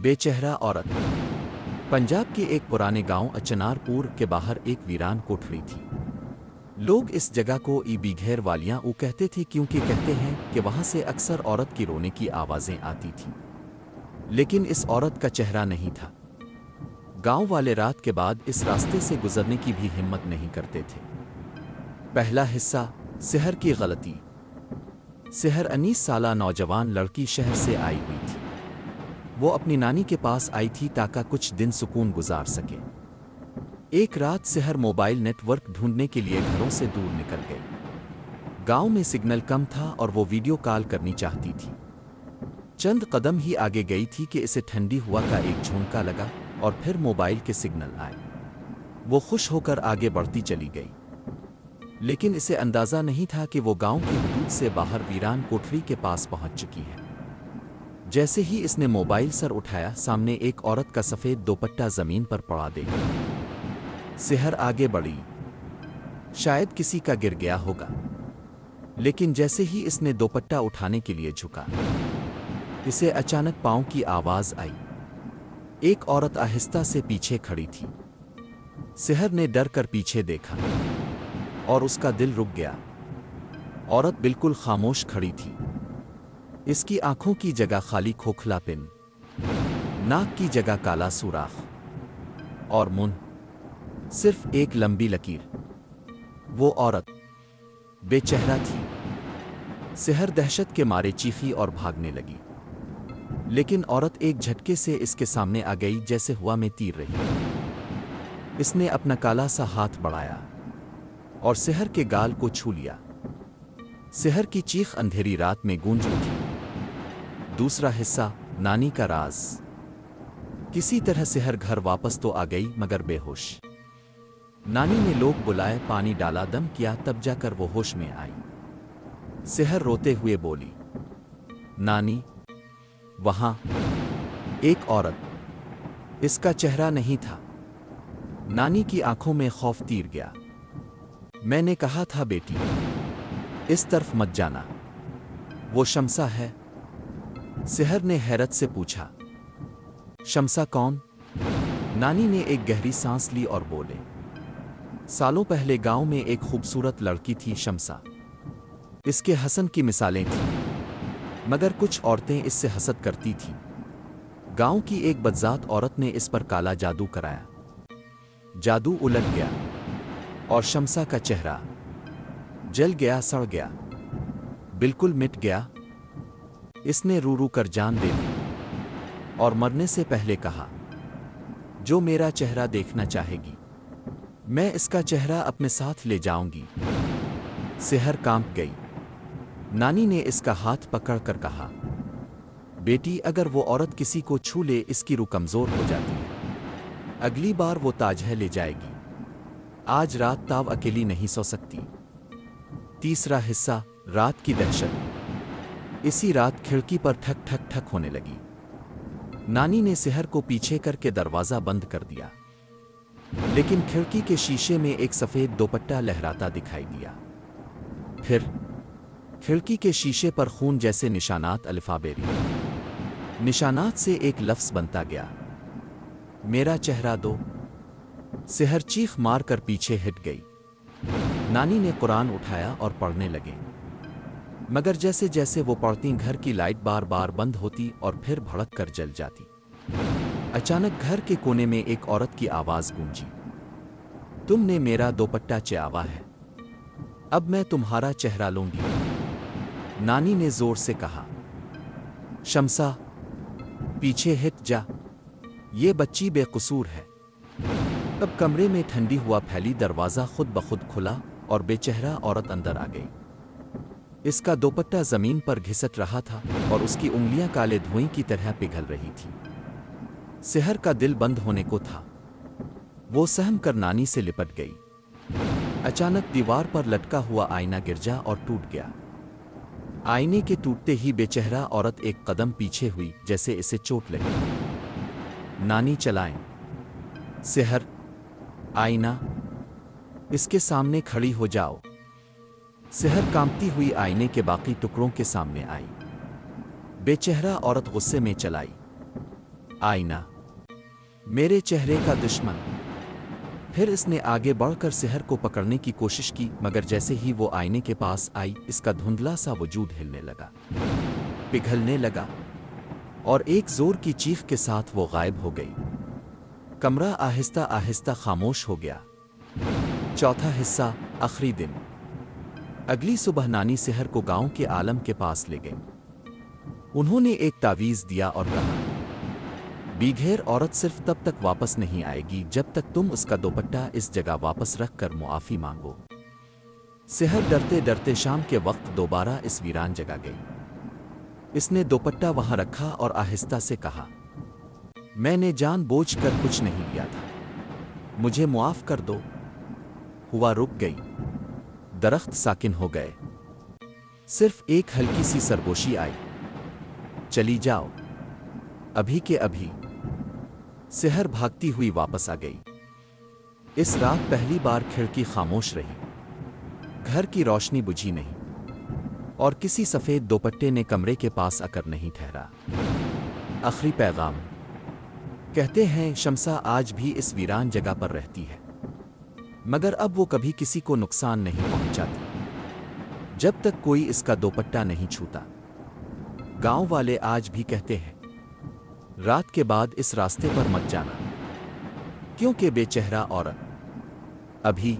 बेचेहरा औरत। पंजाब के एक पुराने गांव अचनारपुर के बाहर एक वीरान कोठरी थी। लोग इस जगह को बीघेर वालियां कहते थे क्योंकि कहते हैं कि वहां से अक्सर औरत की रोने की आवाजें आती थीं। लेकिन इस औरत का चेहरा नहीं था। गांव वाले रात के बाद इस रास्ते से गुजरने की भी हिम्मत नहीं करते थे। पहला हिस्सा, सेहर की गलती। सेहर 19 साला नौजवान लड़की शहर से आई हुई थी। वो अपनी नानी के पास आई थी ताकि कुछ दिन सुकून गुजार सके। एक रात सेहर मोबाइल नेटवर्क ढूंढने के लिए घरों से दूर निकल गई। गांव में सिग्नल कम था और वो वीडियो कॉल करनी चाहती थी। चंद कदम ही आगे गई थी कि इसे ठंडी हवा का एक झोंका लगा और फिर मोबाइल के सिग्नल आए। वो खुश होकर आगे बढ़ती चली गई, लेकिन इसे अंदाजा नहीं था कि वो गांव की हदूद से बाहर वीरान कोठरी के पास पहुंच चुकी है। जैसे ही इसने मोबाइल सर उठाया, सामने एक औरत का सफेद दोपट्टा जमीन पर पड़ा देखा। सेहर आगे बढ़ी, शायद किसी का गिर गया होगा। लेकिन जैसे ही इसने दोपट्टा उठाने के लिए झुका, इसे अचानक पांव की आवाज आई। एक औरत आहिस्ता से पीछे खड़ी थी। सेहर ने डर कर पीछे देखा और उसका दिल रुक गया। औरत बिल्कुल खामोश खड़ी थी। इसकी आंखों की जगह खाली खोखला पिन, नाक की जगह काला सुराख और मुंह सिर्फ एक लंबी लकीर। वो औरत बेचेहरा थी। सेहर दहशत के मारे चीखी और भागने लगी, लेकिन औरत एक झटके से इसके सामने आ गई जैसे हवा में तीर रही। इसने अपना काला सा हाथ बढ़ाया और सेहर के गाल को छू लिया। सेहर की चीख अंधेरी रात में गूंज उठी। दूसरा हिस्सा, नानी का राज। किसी तरह सेहर घर वापस तो आ गई, मगर बेहोश। नानी ने लोग बुलाए, पानी डाला, दम किया, तब जाकर वो होश में आई। सेहर रोते हुए बोली, नानी। वहां एक औरत। इसका चेहरा नहीं था। नानी की आंखों में खौफ तीर गया। मैंने कहा था बेटी, इस तरफ मत जाना। वो शमसा है? सेहर ने हैरत से पूछा। शमसा कौन? नानी ने एक गहरी सांस ली और बोले, सालों पहले गांव में एक खूबसूरत लड़की थी शमसा। इसके हसन की मिसालें थीं, मगर कुछ औरतें इससे हसद करती थीं। गांव की एक बदजात औरत ने इस पर काला जादू कराया। जादू उलट गया और शमसा का चेहरा जल गया, सड़ गया, बिल्कुल मिट गया। इसने रू रू कर जान दे दी और मरने से पहले कहा, जो मेरा चेहरा देखना चाहेगी, मैं इसका चेहरा अपने साथ ले जाऊंगी। सेहर कांप गई। नानी ने इसका हाथ पकड़कर कहा, बेटी, अगर वो औरत किसी को छू ले, इसकी रूह कमजोर हो जाती है। अगली बार वो ताजह ले जाएगी। आज रात ताव अकेली नहीं सो सकती। तीसरा हिस्सा, रात की दहशत। इसी रात खिड़की पर ठक ठक ठक होने लगी। नानी ने सेहर को पीछे करके दरवाजा बंद कर दिया, लेकिन खिड़की के शीशे में एक सफेद दोपट्टा लहराता दिखाई दिया। फिर खिड़की के शीशे पर खून जैसे निशानात, अल्फाबेरी निशानात से एक लफ्ज बनता गया, मेरा चेहरा दो। सेहर चीख मार कर पीछे हिट गई। नानी ने कुरान उठाया और पढ़ने लगे, मगर जैसे जैसे वो पढ़ती, घर की लाइट बार बार बंद होती और फिर भड़क कर जल जाती। अचानक घर के कोने में एक औरत की आवाज गूंजी, तुमने मेरा दोपट्टा चुराया है, अब मैं तुम्हारा चेहरा लूंगी। नानी ने जोर से कहा, शमसा, पीछे हट जा, ये बच्ची बेकसूर है। तब कमरे में ठंडी हवा फैली, दरवाजा खुद ब खुद खुला और बेचेहरा औरत अंदर आ गई। इसका दोपट्टा जमीन पर घिसट रहा था और उसकी उंगलियां काले धुएं की तरह पिघल रही थी। सेहर का दिल बंद होने को था। वो सहम कर नानी से लिपट गई। अचानक दीवार पर लटका हुआ आईना गिर जा और टूट गया। आईने के टूटते ही बेचेहरा औरत एक कदम पीछे हुई, जैसे इसे चोट लगी। नानी चलाएं। सेहर, आईना, इसके सामने खड़ी हो जाओ। सेहर कांपती हुई आईने के बाकी टुकड़ों के सामने आई। बेचेहरा औरत गुस्से में चलाई, आईना, मेरे चेहरे का दुश्मन। फिर इसने आगे बढ़कर सिहर को पकड़ने की कोशिश की, मगर जैसे ही वो आईने के पास आई, इसका धुंधला सा वजूद हिलने लगा, पिघलने लगा, और एक जोर की चीख के साथ वो गायब हो गई। कमरा आहिस्ता आहिस्ता खामोश हो गया। चौथा हिस्सा, आखिरी दिन। अगली सुबह नानी सिहर को गांव के आलम के पास ले गई। उन्होंने एक तावीज़ दिया और कहा, बीघेर औरत सिर्फ तब तक वापस नहीं आएगी जब तक तुम उसका दुपट्टा इस जगह वापस रख कर मुआफ़ी मांगो। सिहर डरते डरते शाम के वक्त दोबारा इस वीरान जगह गई। इसने दुपट्टा वहां रखा और आहिस्ता से कहा, मैंने जानबूझकर कुछ नहीं लिया था, मुझे मुआफ़ कर दो। हुआ रुक गई, दरख्त साकिन हो गए, सिर्फ एक हल्की सी सरगोशी आई, चली जाओ अभी के अभी। सिहर भागती हुई वापस आ गई। इस रात पहली बार खिड़की खामोश रही, घर की रोशनी बुझी नहीं, और किसी सफ़ेद दुपट्टे ने कमरे के पास आकर नहीं ठहरा। आखिरी पैगाम। कहते हैं शमसा आज भी इस वीरान जगह पर रहती है, मगर अब वो कभी किसी को नुकसान नहीं पहुंचाती जब तक कोई इसका दुपट्टा नहीं छूता। गांव वाले आज भी कहते हैं, रात के बाद इस रास्ते पर मत जाना, क्योंकि बेचेहरा औरत अभी